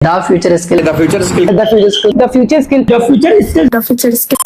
The future skill. The future skill. The future skill. The future skill. The future skill. The future skill.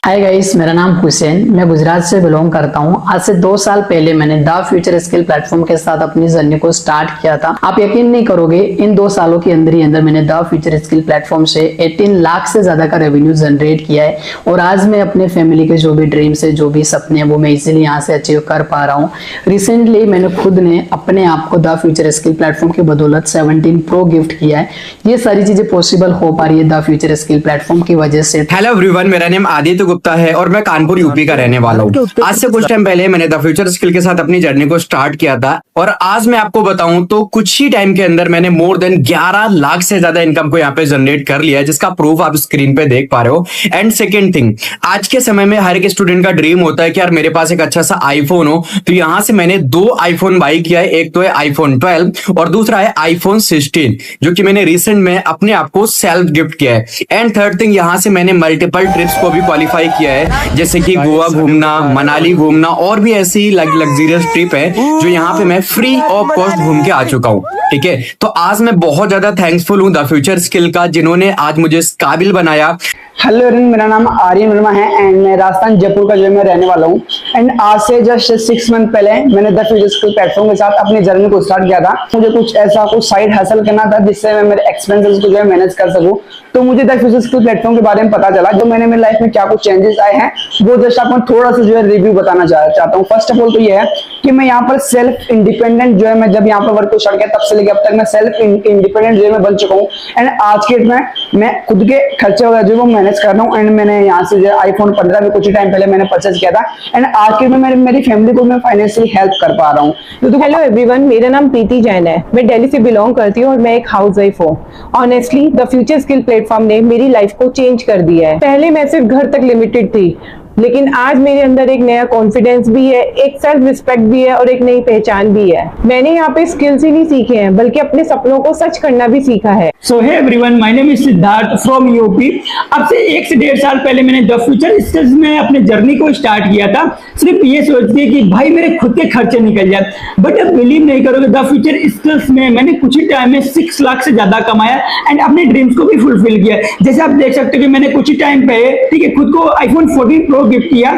Hi guys, मेरा नाम हुसैन, मैं गुजरात से belong करता हूं। आज से 2 साल पहले मैंने द फ्यूचर स्किल प्लेटफॉर्म के साथ अपनी जर्नी को स्टार्ट किया था। आप यकीन नहीं करोगे, इन 2 सालों के अंदर ही अंदर मैंने द फ्यूचर स्किल प्लेटफॉर्म से 18 लाख से ज्यादा का रेवेन्यू जनरेट किया है। और आज मैं अपने फैमिली के जो भी ड्रीम्स है, जो भी सपने हैं, वो मैं इजीली यहाँ से अचीव कर पा रहा हूँ। रिसेंटली मैंने खुद ने अपने आप को द फ्यूचर स्किल प्लेटफॉर्म की बदौलत 17 प्रो गिफ्ट किया है। ये सारी चीजें पॉसिबल हो पा रही है द फ्यूचर स्किल प्लेटफॉर्म की वजह से। हेलो एवरीवन, मेरा नाम आदित्य गुप्ता है और मैं कानपुर यूपी का रहने वाला हूँ। आज से कुछ टाइम पहले मैंने द फ्यूचर स्किल के साथ अपनी जर्नी को स्टार्ट किया था और आज मैं आपको बताऊं तो कुछ ही टाइम के अंदर मैंने मोर देन 11 लाख से ज्यादा इनकम को यहाँ पे जनरेट कर लिया है, जिसका प्रूफ आप स्क्रीन पे देख पा रहे हो। एंड सेकेंड थिंग, आज के समय में हर एक स्टूडेंट का ड्रीम होता है कि यार मेरे पास एक अच्छा सा आईफोन हो। तो यहां से मैंने 2 आईफोन बाई किया है। एक तो है आईफोन 12 और दूसरा है आईफोन 16, जो कि मैंने रिसेंट में अपने आप को सेल्फ गिफ्ट किया है। एंड थर्ड थिंग, यहां से मैंने मल्टीपल ट्रिप्स को भी क्वालिफाई किया है, जैसे कि गोवा घूमना, मनाली घूमना और भी ऐसी लग्जरियस ट्रिप है जो यहाँ पे मैं फ्री ऑफ कॉस्ट घूम के आ चुका हूँ। ठीक है, तो आज मैं बहुत ज्यादा थैंकफुल हूँ द फ्यूचर स्किल का, जिन्होंने आज मुझे इस काबिल बनाया। हेलो एवरीवन, मेरा नाम आर्यन वर्मा है एंड मैं राजस्थान जयपुर का जो मैं रहने वाला हूँ। एंड आज से जस्ट 6 मंथ पहले मैंने द फ्यूचर स्किल प्लेटफॉर्म के साथ अपनी जर्नी को स्टार्ट किया था। मुझे कुछ ऐसा कुछ साइड हासिल करना था जिससे मैं मेरे एक्सपेंसेस को जो है मैनेज कर सकूँ। तो मुझे द फ्यूचर स्किल प्लेटफॉर्म के बारे में पता चला। जो मैंने मेरी लाइफ में क्या कुछ चेंजेस आए हैं वो जस्ट आपको थोड़ा सा जो है रिव्यू बताना चाहता हूँ। फर्स्ट ऑफ ऑल तो ये है कि मैं यहाँ पर सेल्फ इंडिपेंडेंट जो है, मैं जब यहाँ पर वर्क को स्टार्ट किया तब से लेकर अब तक मैं सेल्फ इंडिपेंडेंट जो है मैं बन चुका हूँ। एंड आज के डेट में मैं खुद के खर्चे वगैरह जो वो मैनेज कर रहा हूँ। एंड मैंने यहाँ से जो आईफोन 15 में कुछ ही टाइम पहले मैंने परचेज किया था। एंड आज के में मेरी फैमिली को मैं फाइनेंशियली हेल्प कर पा रहा हूँ। तो हेलो एवरीवन, मेरा नाम प्रीति जैन है। मैं दिल्ली से बिलोंग करती हूँ और मैं एक हाउसवाइफ हूँ। Honestly the future skill platform ने मेरी लाइफ को चेंज कर दिया है। पहले मैं सिर्फ घर तक लिमिटेड थी, लेकिन आज मेरे अंदर एक नया कॉन्फिडेंस भी है, एक सेल्फ रिस्पेक्ट भी है और एक नई पहचान भी है। मैंने यहाँ पे स्किल्स ही नहीं सीखे हैं, बल्कि अपने सपनों को सच करना भी सीखा है। So hey everyone, my name is Siddharth from UP. अब से 1 से 1.5 साल पहले मैंने द फ्यूचर स्किल्स में अपने जर्नी को स्टार्ट किया था, सिर्फ ये सोच के कि भाई मेरे खुद के खर्चे निकल जाए। बट अब बिलीव नहीं करोगे, द फ्यूचर स्किल्स में मैंने कुछ ही टाइम में 6 लाख से ज्यादा कमाया एंड अपने ड्रीम्स को भी फुलफिल किया। जैसे आप देख सकते हो कि मैंने कुछ ही टाइम पहले, ठीक है, खुद को आईफोन 14 प्रो गिफ्ट किया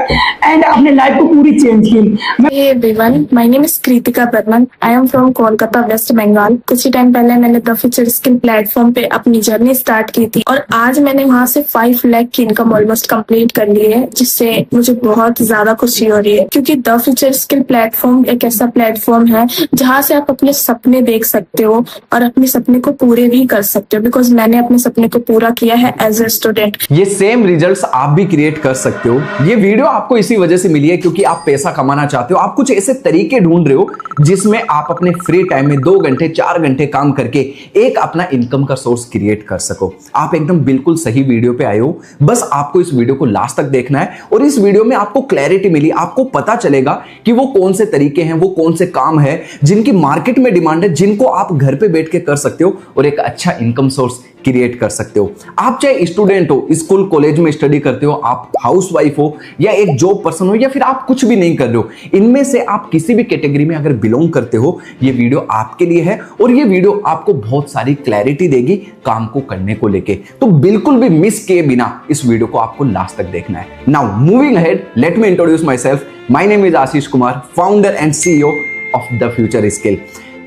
एंड अपने लाइफ को पूरी चेंज की। Hey everyone, my name is Kritika Burman. I am from Kolkata, West Bengal. कुछ ही टाइम पहले मैंने द फ्यूचर स्किल प्लेटफॉर्म पे अपनी जर्नी स्टार्ट की थी और आज मैंने वहां से 5 लाख की इनकम ऑलमोस्ट कंप्लीट कर ली है, जिससे मुझे बहुत ज्यादा खुशी हो रही है। क्योंकि द फ्यूचर स्किल प्लेटफॉर्म एक ऐसा प्लेटफॉर्म है जहाँ से आप अपने सपने देख सकते हो और अपने सपने को पूरे भी कर सकते हो। बिकॉज मैंने अपने सपने को पूरा किया है एज ए स्टूडेंट। ये सेम रिजल्ट्स आप भी क्रिएट कर सकते हो। ये वीडियो आपको इसी वजह से मिली है क्योंकि आप पैसा कमाना चाहते हो। आप कुछ ऐसे तरीके ढूंढ रहे हो जिसमें आप अपने फ्री टाइम में 2 घंटे 4 घंटे काम करके एक अपना इनकम का सोर्स क्रिएट कर सको। आप एकदम बिल्कुल सही वीडियो पे आए हो। बस आपको इस वीडियो को लास्ट तक देखना है और इस वीडियो में आपको क्लैरिटी मिली, आपको पता चलेगा कि वो कौन से तरीके हैं, वो कौन से काम है जिनकी मार्केट में डिमांड है, जिनको आप घर पे बैठ के कर सकते हो और एक अच्छा इनकम सोर्स क्रिएट कर सकते हो। आप चाहे स्टूडेंट हो, स्कूल कॉलेज में स्टडी करते हो, आप हाउसवाइफ हो या एक जॉब पर्सन हो या फिर आप कुछ भी नहीं कर रहे हो, इनमें से आप किसी भी कैटेगरी में अगर बिलोंग करते हो, ये वीडियो आपके लिए है और ये वीडियो आपको बहुत सारी क्लैरिटी देगी काम को करने को लेके। तो बिल्कुल भी मिस किए बिना इस वीडियो को आपको लास्ट तक देखना है। Now moving ahead, let me introduce my self. My name is Ashish Kumar, founder and CEO of the future skill.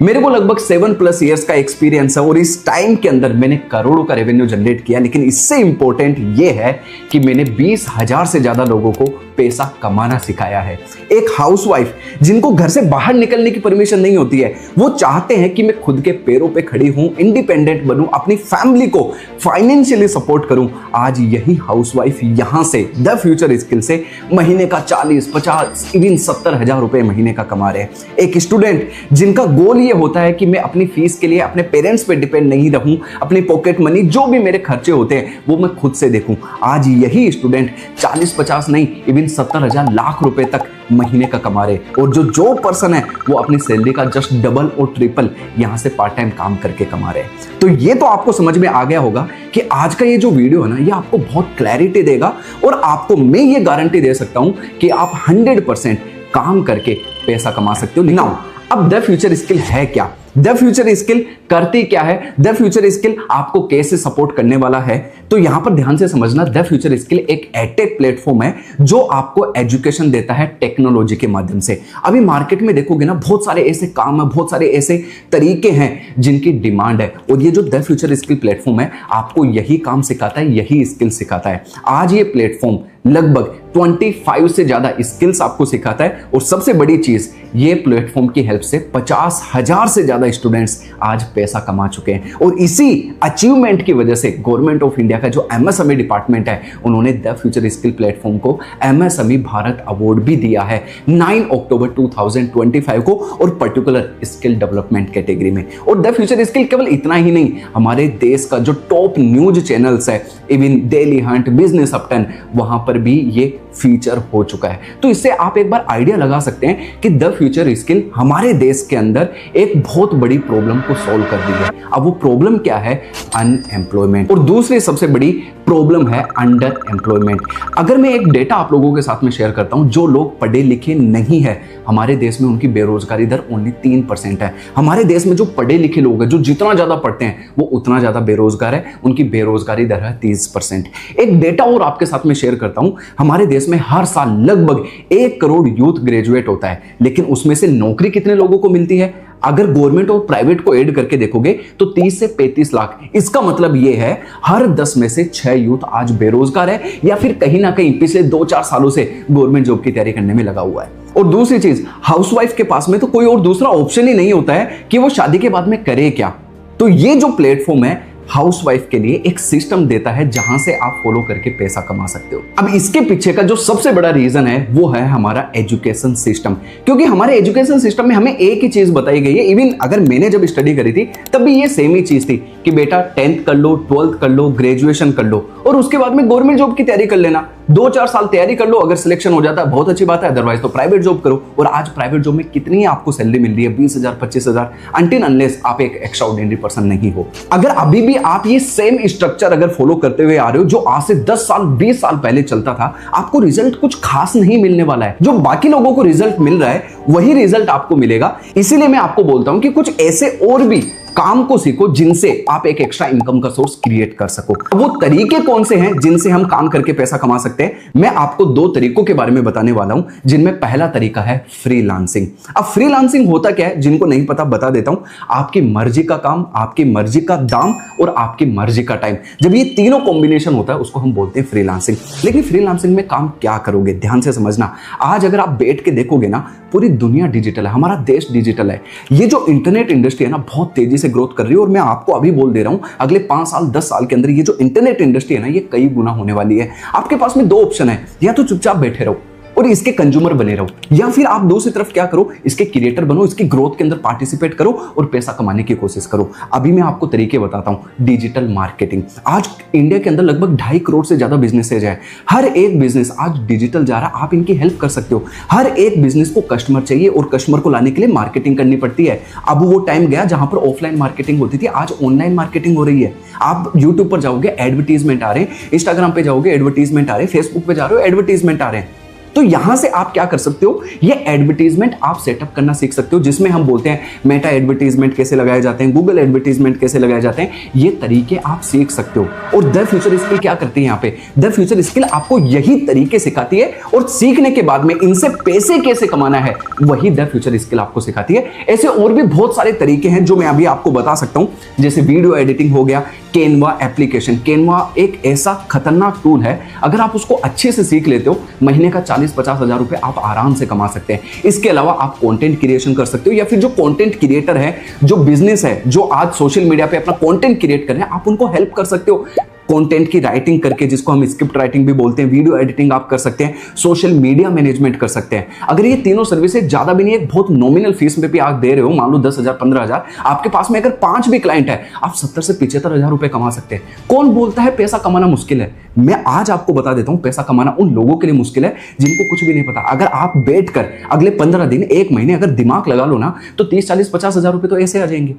मेरे को लगभग 7+ इयर्स का एक्सपीरियंस है और इस टाइम के अंदर मैंने करोड़ों का रेवेन्यू जनरेट किया। लेकिन इससे इंपॉर्टेंट ये है कि मैंने 20,000 से ज्यादा लोगों को पैसा कमाना सिखाया है। एक हाउसवाइफ जिनको घर से बाहर निकलने की परमिशन नहीं होती है, वो चाहते हैं कि मैं खुद के पैरों पे खड़ी हूं, इंडिपेंडेंट बनूं, अपनी फैमिली को फाइनेंशियली सपोर्ट करूं। आज यही हाउसवाइफ यहां से द फ्यूचर स्किल से महीने का 40, 50, इवन 70,000 रुपए महीने का कमा रहे हैं। एक स्टूडेंट जिनका गोल ये होता है कि मैं अपनी फीस के लिए अपने पेरेंट्स पे डिपेंड नहीं रहूं, अपनी पॉकेट मनी जो भी मेरे खर्चे होते हैं वो मैं खुद से देखूं। आज यही स्टूडेंट 40-50 नहीं, इवन 70,000 लाख रुपए तक महीने का कमा रहे। और जो पर्सन है वो अपनी सैलरी का जस्ट डबल और ट्रिपल यहां से पार्ट टाइम काम करके कमा रहे। तो ये तो आपको समझ में आ गया होगा कि आज का ये जो वीडियो है ना, ये आपको बहुत क्लैरिटी देगा और आपको मैं ये गारंटी दे सकता हूं कि आप 100% काम करके पैसा कमा सकते हो। नाउ अब द फ्यूचर स्किल है क्या, द फ्यूचर स्किल करती क्या है, द फ्यूचर स्किल आपको कैसे सपोर्ट करने वाला है, तो यहां पर ध्यान से समझना। द फ्यूचर स्किल एक एडटेक प्लेटफॉर्म है जो आपको एजुकेशन देता है टेक्नोलॉजी के माध्यम से। अभी मार्केट में देखोगे ना, बहुत सारे ऐसे काम है, बहुत सारे ऐसे तरीके हैं जिनकी डिमांड है, और ये जो द फ्यूचर स्किल प्लेटफॉर्म है आपको यही काम सिखाता है, यही स्किल सिखाता है। आज ये प्लेटफॉर्म लगभग 25 से ज्यादा स्किल्स आपको सिखाता है, और सबसे बड़ी चीज, ये प्लेटफॉर्म की हेल्प से 50,000 से ज्यादा स्टूडेंट्स आज पैसा कमा चुके हैं। और इसी अचीवमेंट की वजह से गवर्नमेंट ऑफ इंडिया का जो एमएसएमई डिपार्टमेंट है, उन्होंने द फ्यूचर स्किल प्लेटफॉर्म को एमएसएमई भारत अवार्ड भी दिया है 9 अक्टूबर 2025 को, और पर्टिकुलर स्किल डेवलपमेंट कैटेगरी में। और द फ्यूचर स्किल केवल इतना ही नहीं, हमारे देश का जो टॉप न्यूज चैनल्स है, even daily Hunt, business up 10, वहां पर भी ये फीचर हो चुका है। तो इससे आप एक बार आइडिया लगा सकते हैं कि द फ्यूचर स्किल हमारे देश के अंदर एक बहुत बड़ी प्रॉब्लम को सॉल्व कर दी है। अब वो प्रॉब्लम क्या है? अनएम्प्लॉयमेंट। और दूसरी सबसे बड़ी प्रॉब्लम है अंडर एम्प्लॉयमेंट। अगर मैं एक डेटा आप लोगों के साथ में शेयर करता हूं, जो लोग पढ़े लिखे नहीं है हमारे देश में, उनकी बेरोजगारी दर ओनली 3% है। हमारे देश में जो पढ़े लिखे लोग हैं, जो जितना ज्यादा पढ़ते हैं वो उतना ज्यादा बेरोजगार है, उनकी बेरोजगारी दर है 30%। एक डेटा और आपके साथ में शेयर करता हूं, हमारे देश में हर साल लगभग 1 करोड़ यूथ ग्रेजुएट होता है, लेकिन उसमें से नौकरी कितने लोगों को मिलती है? अगर गवर्नमेंट और प्राइवेट को ऐड करके देखोगे तो 30 से 35 लाख। इसका मतलब यह है हर 10 में से 6 यूथ आज बेरोजगार है, या फिर कहीं ना कहीं पिछले 2-4 सालों से गवर्नमेंट जॉब की तैयारी करने में लगा हुआ है। और दूसरी चीज, हाउसवाइफ के पास में तो कोई और दूसरा ऑप्शन ही नहीं होता है कि वो शादी के बाद में करे क्या। तो ये जो प्लेटफॉर्म है हाउसवाइफ के लिए एक सिस्टम देता है जहां से आप फॉलो करके पैसा कमा सकते हो। अब इसके पीछे का जो सबसे बड़ा रीजन है वो है हमारा एजुकेशन सिस्टम, क्योंकि हमारे एजुकेशन सिस्टम में हमें एक ही चीज बताई गई है। इवन अगर मैंने जब स्टडी करी थी तब भी ये सेम ही चीज थी कि बेटा 10th कर लो, 12th कर लो, ग्रेजुएशन कर लो, और उसके बाद में गवर्नमेंट जॉब की तैयारी कर लेना। 2-4 साल तैयारी कर लो, अगर सिलेक्शन हो जाता है बहुत अच्छी बात है, अदरवाइज तो प्राइवेट जॉब करो। और आज प्राइवेट जॉब में कितनी आपको सैलरी मिल रही है? 20,000, 25,000, अनटिल अनलेस आप एक एक्स्ट्रा ऑर्डिनरी पर्सन नहीं हो। अगर अभी भी आप ये सेम स्ट्रक्चर अगर फॉलो करते हुए आ रहे हो जो आज से 10 साल 20 साल पहले चलता था, आपको रिजल्ट कुछ खास नहीं मिलने वाला है। जो बाकी लोगों को रिजल्ट मिल रहा है वही रिजल्ट आपको मिलेगा। इसीलिए मैं आपको बोलता हूं कि कुछ ऐसे और भी काम को सीखो जिनसे आप एक एक्स्ट्रा इनकम का सोर्स क्रिएट कर सको। वो तरीके कौन से हैं जिनसे हम काम करके पैसा कमा सकते हैं? मैं आपको 2 तरीकों के बारे में बताने वाला हूं, जिनमें पहला तरीका है फ्रीलांसिंग। अब फ्रीलांसिंग होता क्या है, जिनको नहीं पता बता देता हूं। आपकी मर्जी का काम, आपकी मर्जी का दाम और आपकी मर्जी का टाइम, जब ये तीनों कॉम्बिनेशन होता है उसको हम बोलते हैं फ्रीलांसिंग। लेकिन फ्रीलांसिंग में काम क्या करोगे? ध्यान से समझना। आज अगर आप बैठ के देखोगे ना, पूरी दुनिया डिजिटल है, हमारा देश डिजिटल है। ये जो इंटरनेट इंडस्ट्री है ना, बहुत तेजी से ग्रोथ कर रही है, और मैं आपको अभी बोल दे रहा हूं अगले 5 साल 10 साल के अंदर ये जो इंटरनेट इंडस्ट्री है ना, ये कई गुना होने वाली है। आपके पास में 2 ऑप्शन है, या तो चुपचाप बैठे रहो और इसके कंज्यूमर बने रहो, या फिर आप दूसरी तरफ क्या करो, इसके क्रिएटर बनो, इसकी ग्रोथ के अंदर पार्टिसिपेट करो और पैसा कमाने की कोशिश करो। अभी मैं आपको तरीके बताता हूं। Digital marketing. आज इंडिया के अंदर लगभग 2.5 करोड़ से ज्यादा बिजनेसेज है। हर एक बिजनेस आज डिजिटल जा रहा है, आप इनकी हेल्प कर सकते हो। हर एक बिजनेस को कस्टमर चाहिए और कस्टमर को लाने के लिए मार्केटिंग करनी पड़ती है। अब वो टाइम गया जहां पर ऑफलाइन मार्केटिंग होती थी, आज ऑनलाइन मार्केटिंग हो रही है। आप यूट्यूब पर जाओगे एडवर्टीजमेंट आ रहे हैं, इंस्टाग्राम पे जाओगे एडवर्टीजमेंट आ रहे हैं, फेसबुक पे जा रहे हो एडवर्टीजमेंट आ रहे हैं। तो यहां से आप क्या कर सकते हो, ये एडवर्टीजमेंट आप सेटअप करना सीख सकते हो, जिसमें हम बोलते हैं मेटा एडवर्टीजमेंट कैसे लगाए जाते हैं, गूगल एडवर्टीजमेंट कैसे लगाए जाते हैं, ये तरीके आप सीख सकते हो। और द फ्यूचर स्किल क्या करती है? यहाँ पे द फ्यूचर स्किल आपको यही तरीके सिखाती है, और सीखने के बाद में इनसे पैसे कैसे कमाना है वही द फ्यूचर स्किल आपको सिखाती है। ऐसे और भी बहुत सारे तरीके हैं जो मैं अभी आपको बता सकता हूं, जैसे वीडियो एडिटिंग हो गया, केनवा एप्लीकेशन। केनवा एक ऐसा खतरनाक टूल है, अगर आप उसको अच्छे से सीख लेते हो, महीने का 40-50 हजार रुपए आप आराम से कमा सकते हैं। इसके अलावा आप कंटेंट क्रिएशन कर सकते हो, या फिर जो कंटेंट क्रिएटर है, जो बिजनेस है, जो आज सोशल मीडिया पे अपना कंटेंट क्रिएट कर रहे हैं, आप उनको हेल्प कर सकते हो कंटेंट की राइटिंग करके, जिसको हम स्क्रिप्ट राइटिंग भी बोलते हैं। वीडियो एडिटिंग आप कर सकते हैं, सोशल मीडिया मैनेजमेंट कर सकते हैं। अगर ये तीनों सर्विसेज ज्यादा भी नहीं, एक बहुत नॉमिनल फीस में भी आप दे रहे हो, मान लो 10,000 15,000, आपके पास में अगर 5 भी क्लाइंट है, आप 70 से 75 हजार रुपए कमा सकते हैं। कौन बोलता है पैसा कमाना मुश्किल है? मैं आज आपको बता देता हूं, पैसा कमाना उन लोगों के लिए मुश्किल है जिनको कुछ भी नहीं पता। अगर आप बैठकर अगले 15 दिन 1 महीने अगर दिमाग लगा लो ना, तो 30, 40, 50 हजार रुपए तो ऐसे आ जाएंगे।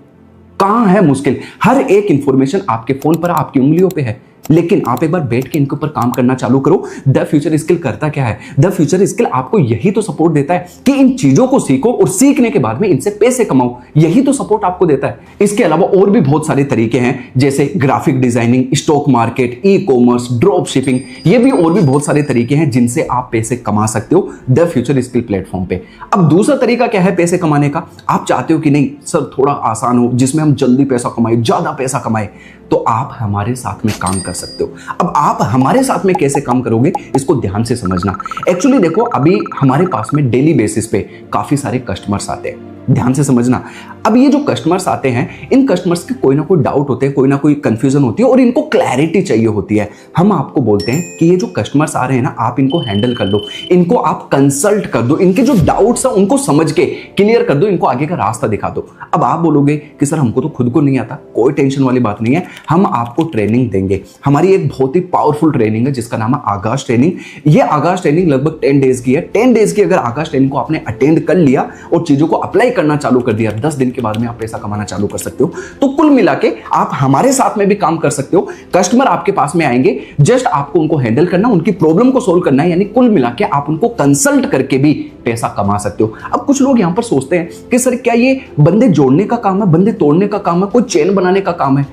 कहां है मुश्किल? हर एक इंफॉर्मेशन आपके फोन पर, आपकी उंगलियों पे है। लेकिन आप एक बार बैठ के इनके ऊपर काम करना चालू करो। द फ्यूचर स्किल करता क्या है? द फ्यूचर स्किल आपको यही तो सपोर्ट देता है कि इन चीजों को सीखो और सीखने के बाद में इनसे पैसे कमाओ, यही तो सपोर्ट आपको देता है। इसके अलावा और भी बहुत सारे तरीके हैं, जैसे graphic designing, stock market, e commerce, drop shipping, ये भी और भी बहुत सारे तरीके हैं जिनसे आप पैसे कमा सकते हो द फ्यूचर स्किल प्लेटफॉर्म पे। अब दूसरा तरीका क्या है पैसे कमाने का? आप चाहते हो कि नहीं सर थोड़ा आसान हो, जिसमें हम जल्दी पैसा कमाए, ज्यादा पैसा कमाए, तो आप हमारे साथ में काम कर सकते हो। अब आप हमारे साथ में कैसे काम करोगे इसको ध्यान से समझना। एक्चुअली देखो, अभी हमारे पास में डेली बेसिस पे काफी सारे कस्टमर्स आते हैं, ध्यान से समझना। अब ये जो कस्टमर्स आते हैं, इन कस्टमर्स के कोई ना कोई डाउट होते हैं, कोई ना कोई कंफ्यूजन होती है और इनको क्लैरिटी चाहिए होती है। हम आपको बोलते हैं कि ये जो कस्टमर्स आ रहे हैं ना, आप इनको हैंडल कर दो, इनको आप कंसल्ट कर दो, इनके जो डाउट्स हैं उनको समझ के क्लियर कर दो, इनको आगे का रास्ता दिखा दो। अब आप बोलोगे कि सर हमको तो खुद को नहीं आता, कोई टेंशन वाली बात नहीं है, हम आपको ट्रेनिंग देंगे। हमारी एक बहुत ही पावरफुल ट्रेनिंग है जिसका नाम है आगाज ट्रेनिंग। ये आगाज ट्रेनिंग लगभग 10 डेज की है। 10 डेज की अगर आगाज ट्रेनिंग को आपने अटेंड कर लिया और चीजों को अप्लाई करना चालू कर दिया, 10 दिन के बाद में आप पैसा कमाना चालू कर सकते हो। तो कुल मिला के आप हमारे साथ में भी काम कर सकते हो। कस्टमर आपके पास में आएंगे, जस्ट आपको उनको हैंडल करना, उनकी प्रॉब्लम को सोल्व करना है, यानी कुल मिला के आप उनको कंसल्ट करके भी पैसा कमा सकते हो। अब कुछ लोग यहां पर सोचते हैं कि सर क्या ये बंदे जोड़ने का काम है, बंदे तोड़ने का काम है, कोई चेन बनाने का काम है?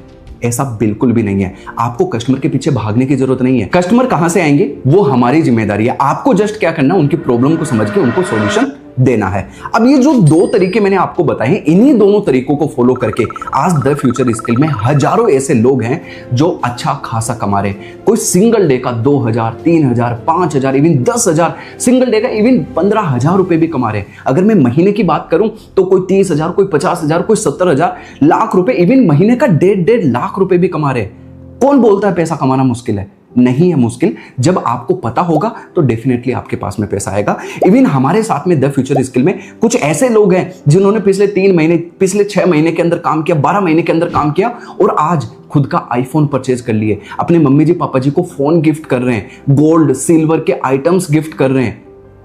ऐसा बिल्कुल भी नहीं है। आपको कस्टमर के पीछे भागने की जरूरत नहीं है। कस्टमर कहां से आएंगे वो हमारी जिम्मेदारी है। आपको जस्ट क्या करना है, उनकी प्रॉब्लम को समझ के उनको सॉल्यूशन देना है। अब ये जो 2 तरीके मैंने आपको बताए हैं, इन्हीं दोनों तरीकों को फॉलो करके आज द फ्यूचर स्किल में हजारों ऐसे लोग हैं जो अच्छा खासा कमा रहे हैं। कोई सिंगल डे का 2000, 3000, 5000, इवन 10,000, सिंगल डे का इवन 15,000 रुपए भी कमा रहे हैं। अगर मैं महीने की बात करूं तो कोई 30,000, कोई 50,000, कोई 70,000, लाख रुपए, इवन महीने का 1.5 लाख रुपए भी कमा रहे हैं। कौन बोलता है पैसा कमाना मुश्किल है? नहीं है मुश्किल। जब आपको पता होगा तो डेफिनेटली आपके पास में पैसा आएगा। इवन हमारे साथ में द फ्यूचर स्किल में कुछ ऐसे लोग हैं जिन्होंने पिछले 3 महीने, पिछले 6 महीने के अंदर काम किया, 12 महीने के अंदर काम किया और आज खुद का आईफोन परचेज कर लिए, अपने मम्मी जी पापा जी को फोन गिफ्ट कर रहे हैं, गोल्ड सिल्वर के आइटम्स गिफ्ट कर रहे हैं।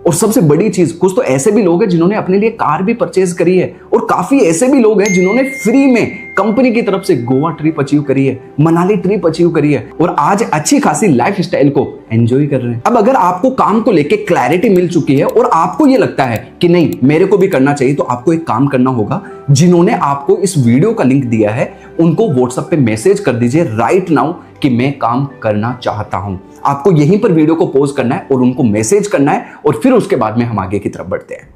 और सबसे बड़ी चीज, कुछ तो ऐसे भी लोग हैं जिन्होंने अपने लिए कार भी परचेज करी है और काफी ऐसे भी लोग हैं जिन्होंने फ्री में कंपनी की तरफ से गोवा ट्रिप अचीव करी है, मनाली ट्रिप अचीव करी है और आज अच्छी खासी लाइफस्टाइल को एंजॉय कर रहे हैं। अब अगर आपको काम को लेके क्लैरिटी मिल चुकी है और आपको ये लगता है कि नहीं मेरे को भी करना चाहिए, तो आपको एक काम करना होगा। जिन्होंने आपको इस वीडियो का लिंक दिया है उनको व्हाट्सएप पे मैसेज कर दीजिए राइट नाउ कि मैं काम करना चाहता हूं। आपको यहीं पर वीडियो को पॉज करना है और उनको मैसेज करना है और फिर उसके बाद में हम आगे की तरफ बढ़ते हैं।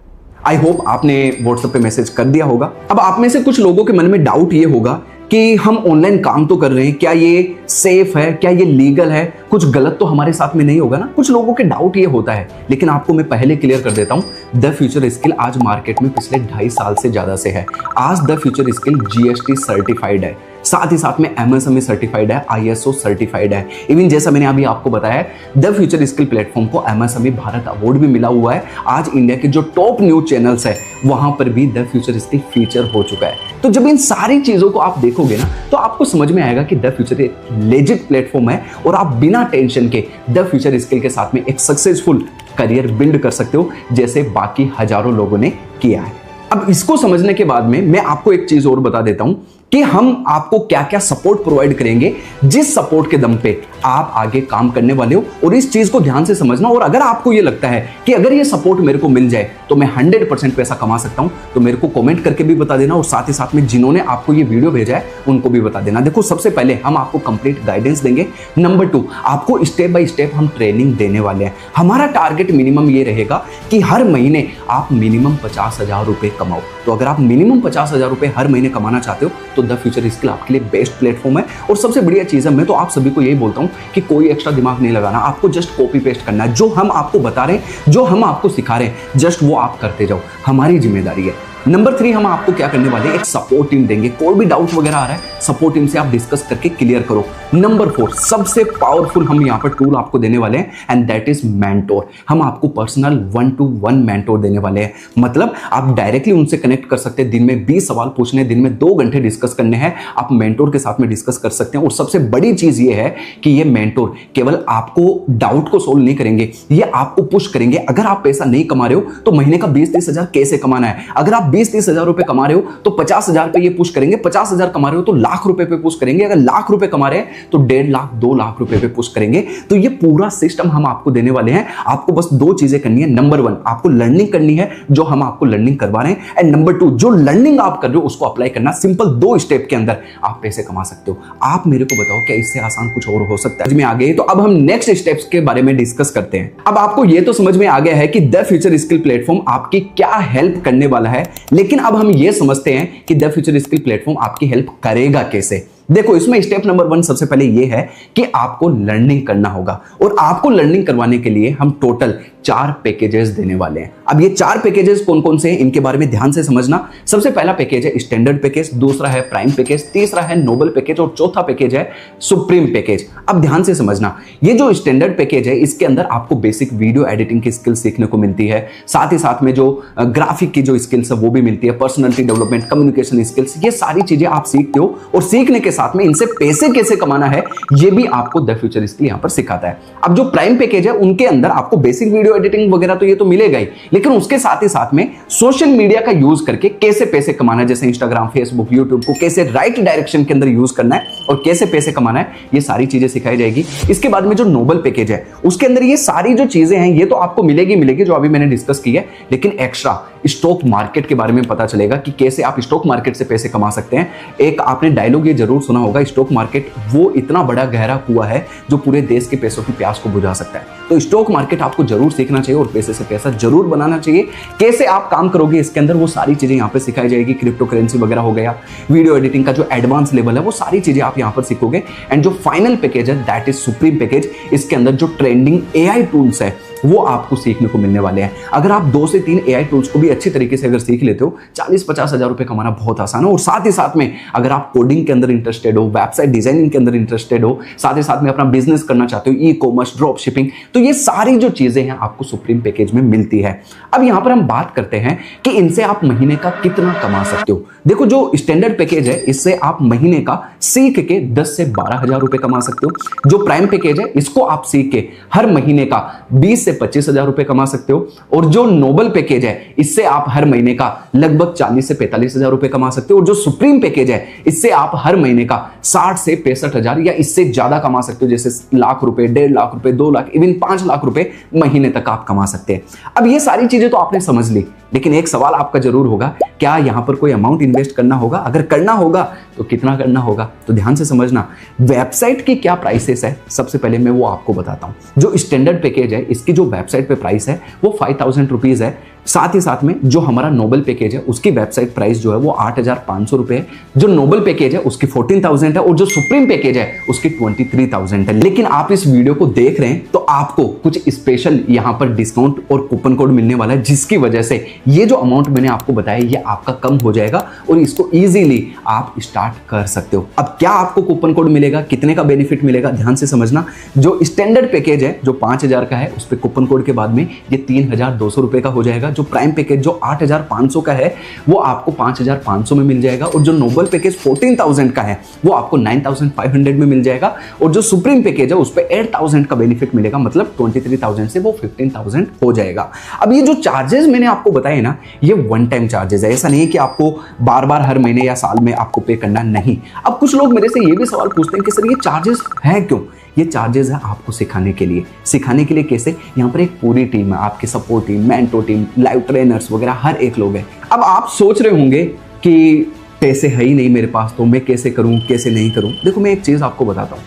आई होप आपने व्हाट्सएप पे मैसेज कर दिया होगा। अब आप में से कुछ लोगों के मन में डाउट ये होगा कि हम ऑनलाइन काम तो कर रहे हैं, क्या ये सेफ है, क्या ये लीगल है, कुछ गलत तो हमारे साथ में नहीं होगा ना? कुछ लोगों के डाउट ये होता है, लेकिन आपको मैं पहले क्लियर कर देता हूं। द फ्यूचर स्किल आज मार्केट में पिछले 2.5 साल से ज्यादा से है। आज the future skill GST certified है, साथ ही साथ में MSME सर्टिफाइड है, ISO सर्टिफाइड है। इवन जैसा मैंने अभी आपको बताया, द फ्यूचर स्किल प्लेटफॉर्म को MSME भारत अवार्ड भी मिला हुआ है। आज इंडिया के जो टॉप न्यूज चैनल्स है वहां पर भी द फ्यूचर स्किल फीचर हो चुका है। तो जब इन सारी चीजों को आप देखोगे ना, तो आपको समझ में आएगा कि द फ्यूचर एक लेजिट प्लेटफॉर्म है और आप बिना टेंशन के द फ्यूचर स्किल के साथ में एक सक्सेसफुल करियर बिल्ड कर सकते हो, जैसे बाकी हजारों लोगों ने किया है। अब इसको समझने के बाद में मैं आपको एक चीज और बता देता हूं कि हम आपको क्या क्या सपोर्ट प्रोवाइड करेंगे, जिस सपोर्ट के दम पे आप आगे काम करने वाले हो। और इस चीज को ध्यान से समझना। और अगर आपको ये लगता है कि अगर ये सपोर्ट मेरे को मिल जाए तो मैं 100% पैसा कमा सकता हूं, तो मेरे को कमेंट करके भी बता देना और साथ ही साथ में जिन्होंने आपको ये वीडियो भेजा है उनको भी बता देना। देखो, सबसे पहले हम आपको कंप्लीट गाइडेंस देंगे। नंबर 2, आपको स्टेप बाय स्टेप हम ट्रेनिंग देने वाले हैं। हमारा टारगेट मिनिमम ये रहेगा कि हर महीने आप मिनिमम 50,000 रुपए कमाओ। तो अगर आप मिनिमम 50,000 रुपए हर महीने कमाना चाहते हो तो द फ्यूचर स्किल आपके लिए बेस्ट प्लेटफॉर्म है। और सबसे बढ़िया चीज है, मैं तो आप सभी को यही बोलता हूं कि कोई एक्स्ट्रा दिमाग नहीं लगाना, आपको जस्ट कॉपी पेस्ट करना है। जो हम आपको बता रहे हैं, जो हम आपको सिखा रहे हैं, जस्ट वो आप करते जाओ, हमारी जिम्मेदारी है। नंबर 3, हम आपको क्या करने वाले हैं, एक सपोर्ट टीम देंगे। कोई भी डाउट वगैरह आ रहा है, सपोर्ट टीम से आप डिस्कस करके क्लियर करो। नंबर 4, सबसे पावरफुल हम यहाँ पर टूल आपको देने वाले हैं एंड दैट इज मेंटोर। हम आपको पर्सनल 1-to-1 मेंटोर देने वाले हैं। मतलब आप डायरेक्टली उनसे कनेक्ट कर सकते हैं, दिन में 20 सवाल पूछने, दिन में 2 घंटे डिस्कस करने हैं, आप मेंटोर के साथ में डिस्कस कर सकते हैं। और सबसे बड़ी चीज ये है कि ये मेंटोर केवल आपको डाउट को सोल्व नहीं करेंगे, ये आपको पुश करेंगे। अगर आप पैसा नहीं कमा रहे हो तो महीने का 20-30 हजार कैसे कमाना है, अगर आप 20-30 हजार रुपए कमा रहे हो तो 50,000 पे ये पुश करेंगे, 50,000 कमा रहे हो तो लाख रुपए पे पुश करेंगे, अगर लाख रुपए कमा रहे हैं तो 1.5 लाख 2 लाख रुपए पे पुश करेंगे। तो ये पूरा सिस्टम हम आपको देने वाले हैं। आपको बस 2 चीजें करनी है। नंबर 1 आपको लर्निंग करनी है, जो हम आपको लर्निंग करवा रहे हैं, एंड नंबर 2 जो लर्निंग आप कर रहे हो उसको अप्लाई करना। सिंपल 2 स्टेप के अंदर आप पैसे कमा सकते हो। आप मेरे को बताओ क्या इससे आसान कुछ और हो सकता है? समझ में आ गए? तो अब हम नेक्स्ट स्टेप्स के बारे में डिस्कस करते हैं। अब आपको ये तो समझ में आ गया है कि द फ्यूचर स्किल प्लेटफॉर्म आपकी क्या हेल्प करने वाला है, लेकिन अब हम ये समझते हैं कि द फ्यूचर स्किल प्लेटफॉर्म आपकी हेल्प करेगा कैसे। देखो, इसमें स्टेप नंबर 1 सबसे पहले ये है कि आपको लर्निंग करना होगा, और आपको लर्निंग करवाने के लिए हम टोटल 4 पैकेजेस देने वाले हैं। अब ये 4 पैकेजेस कौन कौन से हैं इनके बारे में ध्यान से समझना। सबसे पहला पैकेज है स्टैंडर्ड पैकेज, दूसरा है प्राइम पैकेज, तीसरा है नोबल पैकेज, और चौथा पैकेज है सुप्रीम पैकेज। अब ध्यान से समझना, ये जो स्टैंडर्ड पैकेज है इसके अंदर आपको बेसिक वीडियो एडिटिंग की स्किल सीखने को मिलती है, साथ ही साथ में जो ग्राफिक की जो स्किल्स है वो भी मिलती है, पर्सनैलिटी डेवलपमेंट, कम्युनिकेशन स्किल्स, ये सारी चीजें आप सीखते हो, और सीखने के साथ में इनसे पैसे कैसे कमाना है ये भी आपको द फ्यूचर स्किल यहां पर सिखाता है। अब जो प्राइम पैकेज है उनके अंदर आपको बेसिक वीडियो एडिटिंग वगैरह तो ये तो मिलेगा ही, लेकिन उसके साथ ही साथ में सोशल मीडिया का यूज करके कैसे पैसे कमाना है, जैसे इंस्टाग्राम, फेसबुक, यूट्यूब को कैसे राइट डायरेक्शन के अंदर यूज करना है और कैसे पैसे कमाना है, ये सारी चीजें सिखाई जाएगी। इसके बाद में जो नोबल पैकेज है उसके अंदर ये सारी जो चीजें हैं ये तो आपको मिलेगी जो अभी मैंने डिस्कस की है, लेकिन एक्स्ट्रा स्टॉक मार्केट के बारे में पता चलेगा कि कैसे आप स्टॉक मार्केट से पैसे कमा सकते हैं। एक आपने डायलॉग ये जरूर सुना होगा, स्टॉक मार्केट वो इतना बड़ा गहरा कुआं है जो पूरे देश के पैसों की प्यास को बुझा सकता है। तो स्टॉक मार्केट आपको जरूर सीखना चाहिए और पैसे से पैसा जरूर बनाना चाहिए। कैसे आप काम करोगे इसके अंदर वो सारी चीजें यहाँ पे सिखाई जाएगी। क्रिप्टो करेंसी वगैरह हो गया, वीडियो एडिटिंग का जो एडवांस लेवल है वो सारी चीजें आप यहाँ पर सीखोगे। एंड जो फाइनल पैकेज है दैट इज सुप्रीम पैकेज, इसके अंदर जो ट्रेंडिंग AI टूल्स है वो आपको सीखने को मिलने वाले हैं। अगर आप 2 से 3 AI टूल्स को भी अच्छी तरीके से अगर सीख लेते हो, 40-50 हजार रुपए कमाना बहुत आसान है। और साथ ही साथ में अगर आप कोडिंग के अंदर इंटरेस्टेड हो, वेबसाइट डिजाइनिंग के अंदर इंटरेस्टेड हो, साथ ही साथ में अपना बिजनेस करना चाहते हो, ई-कॉमर्स, ड्रॉप शिपिंग, तो ये सारी जो चीजें हैं आपको सुप्रीम पैकेज में मिलती है। अब यहां पर हम बात करते हैं कि इनसे आप महीने का कितना कमा सकते हो। देखो, जो स्टैंडर्ड पैकेज है इससे आप महीने का सीख के 10 से 12 हजार रुपए कमा सकते हो। जो प्राइम पैकेज है इसको आप सीख के हर महीने का 20 से 25 हजार रुपए कमा सकते हो। और जो नोबल पैकेज है इससे आप हर महीने का लगभग 40 से 45 हजार रुपए कमा सकते हो। और जो सुप्रीम पैकेज है इससे आप हर महीने का 60 से 65 हजार या इससे ज्यादा कमा सकते हो, जैसे लाख रुपए, 1.5 लाख रुपए, 2 लाख, इवन 5 लाख रुपए महीने तक आप कमा सकते हैं। अब ये सारी चीजें तो आपने समझ ली, लेकिन एक सवाल आपका जरूर होगा, क्या यहां पर कोई अमाउंट इन्वेस्ट करना होगा? अगर करना होगा तो कितना करना होगा? तो ध्यान से समझना, वेबसाइट की क्या प्राइसेस है सबसे पहले मैं वो आपको बताता हूं। जो स्टैंडर्ड पैकेज है इसकी जो वेबसाइट पे प्राइस है वो 5,000 रुपीज है। साथ ही साथ में जो हमारा नोबल पैकेज है उसकी वेबसाइट प्राइस जो है वो 8,500 रुपए है। जो नोबल पैकेज है उसकी 14,000 है और जो सुप्रीम पैकेज है उसकी 23,000 है। लेकिन आप इस वीडियो को देख रहे हैं तो आपको कुछ स्पेशल यहां पर डिस्काउंट और कूपन कोड मिलने वाला है, जिसकी वजह से ये जो अमाउंट मैंने आपको बताया ये आपका कम हो जाएगा और इसको इजीली आप स्टार्ट कर सकते हो। अब क्या आपको कूपन कोड मिलेगा, कितने का बेनिफिट मिलेगा, ध्यान से समझना। जो स्टैंडर्ड पैकेज है जो 5,000 का है उस पर कूपन कोड के बाद में ये 3,200 रुपए का हो जाएगा। जो प्राइम पैकेज जो 8,500 का है वो आपको 5,500 में मिल जाएगा। और जो नोबल पैकेज 14,000 का है वो आपको 9,500 में मिल जाएगा। और जो सुप्रीम पैकेज है उस पर 8,000 का बेनिफिट मिलेगा, मतलब 23,000 से वो 15,000 हो जाएगा। अब ये जो चार्जेस मैंने आपको बताए ना ये वन टाइम चार्जेस है, ऐसा नहीं है कि आपको बार बार हर महीने या साल में आपको पे करना नहीं। अब कुछ लोग मेरे से ये भी सवाल पूछते हैं कि सर ये चार्जेस है क्यों? ये चार्जेस है आपको सिखाने के लिए। सिखाने के लिए कैसे? यहाँ पर एक पूरी टीम है, आपकी support team, mentor team, live trainers वगैरह हर एक लोग है। अब आप सोच रहे होंगे कि पैसे है ही नहीं मेरे पास तो मैं कैसे करूँ, कैसे नहीं करूँ। देखो, मैं एक चीज़ आपको बताता हूँ,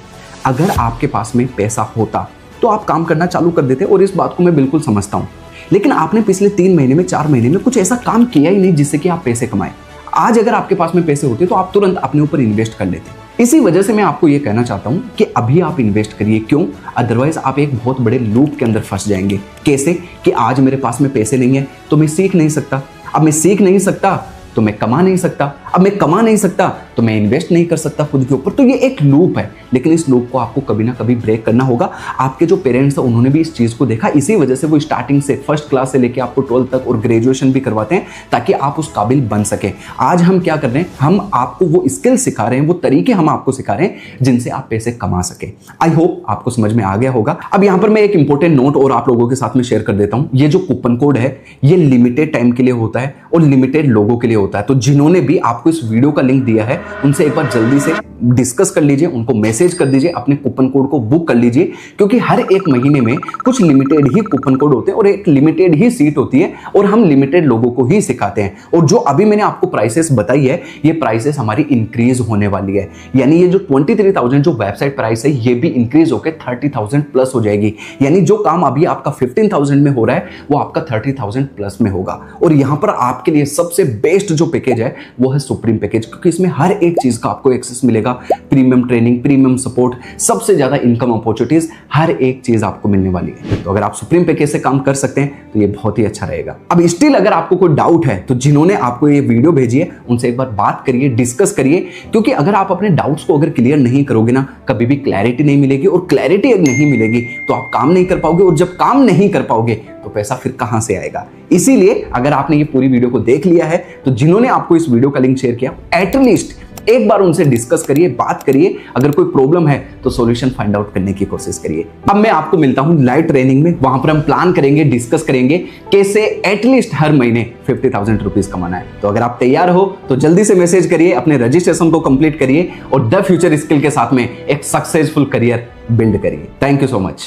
अगर आपके पास में पैसा होता तो आप काम करना चालू कर देते, और इस बात को मैं बिल्कुल समझता हूँ। लेकिन आपने पिछले 3 महीने में, 4 महीने में कुछ ऐसा काम किया ही नहीं जिससे कि आप पैसे कमाएं। आज अगर आपके पास में पैसे होते तो आप तुरंत अपने ऊपर इन्वेस्ट कर लेते। इसी वजह से मैं आपको ये कहना चाहता हूं कि अभी आप इन्वेस्ट करिए। क्यों? अदरवाइज आप एक बहुत बड़े लूप के अंदर फंस जाएंगे। कैसे? कि आज मेरे पास में पैसे नहीं है तो मैं सीख नहीं सकता। अब मैं सीख नहीं सकता तो मैं कमा नहीं सकता, अब मैं कमा नहीं सकता तो मैं इन्वेस्ट नहीं कर सकता खुद के ऊपर। तो ये एक लूप है, लेकिन इस लूप को आपको कभी ना कभी ब्रेक करना होगा। आपके जो पेरेंट्स हैं उन्होंने भी इस चीज को देखा, इसी वजह से वो स्टार्टिंग से फर्स्ट क्लास से लेके आपको 12th तक और ग्रेजुएशन भी करवाते हैं ताकि आप उस काबिल बन सके। आज हम क्या कर रहे हैं, हम आपको वो स्किल सिखा रहे हैं, वो तरीके हम आपको सिखा रहे हैं जिनसे आप पैसे कमा सके। आई होप आपको समझ में आ गया होगा। अब यहां पर मैं एक इंपॉर्टेंट नोट और आप लोगों के साथ में शेयर कर देता हूं। ये जो कूपन कोड है ये लिमिटेड टाइम के लिए होता है और लिमिटेड लोगों के लिए होता है। तो जिन्होंने भी आपको इस वीडियो का लिंक दिया है उनसे एक बार जल्दी से डिस्कस कर लीजिए, उनको मैसेज कर दीजिए, अपने कूपन कोड को बुक कर लीजिए, क्योंकि हर एक महीने में कुछ लिमिटेड ही कूपन कोड होते हैं और एक लिमिटेड ही सीट होती है और हम लिमिटेड लोगों को ही सिखाते हैं। और जो अभी मैंने आपको प्राइसेस बताई है ये प्राइसेस हमारी इंक्रीज होने वाली है, यानी ये जो 23,000 जो वेबसाइट प्राइस है ये भी इंक्रीज होकर 30,000 प्लस हो जाएगी। यानी जो काम अभी आपका 15,000 में हो रहा है वो आपका 30,000 प्लस में होगा। और यहां पर आपके लिए सबसे बेस्ट जो पैकेज है वो है सुप्रीम पैकेज, क्योंकि इसमें हर एक चीज का आपको एक्सेस मिलेगा। प्रीमियम ट्रेनिंग, प्रीमियम सपोर्ट, सबसे ज्यादा इनकम अपॉर्चुनिटीज, हर एक चीज आपको मिलने वाली है। तो अगर आप सुप्रीम पैकेज से काम कर सकते हैं तो ये बहुत ही अच्छा रहेगा। अब स्टिल अगर आपको कोई डाउट है तो जिन्होंने आपको ये वीडियो भेजी है उनसे एक बार बात करिए, डिस्कस करिए, क्योंकि अगर आप अपने डाउट्स को अगर क्लियर नहीं करोगे ना कभी भी क्लैरिटी नहीं मिलेगी, और क्लैरिटी अगर नहीं मिलेगी तो आप काम नहीं कर पाओगे, और जब काम नहीं कर पाओगे तो पैसा फिर कहां से आएगा। इसीलिए अगर आपने ये पूरी वीडियो को देख लिया है तो जिन्होंने आपको इस वीडियो का लिंक शेयर किया एटलीस्ट एक बार उनसे डिस्कस करिए, बात करिए, अगर कोई प्रॉब्लम है तो सॉल्यूशन फाइंड आउट करने की कोशिश करिए। अब मैं आपको मिलता हूं लाइव ट्रेनिंग में, वहां पर हम प्लान करेंगे, डिस्कस करेंगे कैसे एटलीस्ट हर महीने 50,000 रुपीज कमाना है। तो अगर आप तैयार हो तो जल्दी से मैसेज करिए, अपने रजिस्ट्रेशन को कंप्लीट करिए और द फ्यूचर स्किल के साथ में एक सक्सेसफुल करियर बिल्ड करिए। Thank you so much.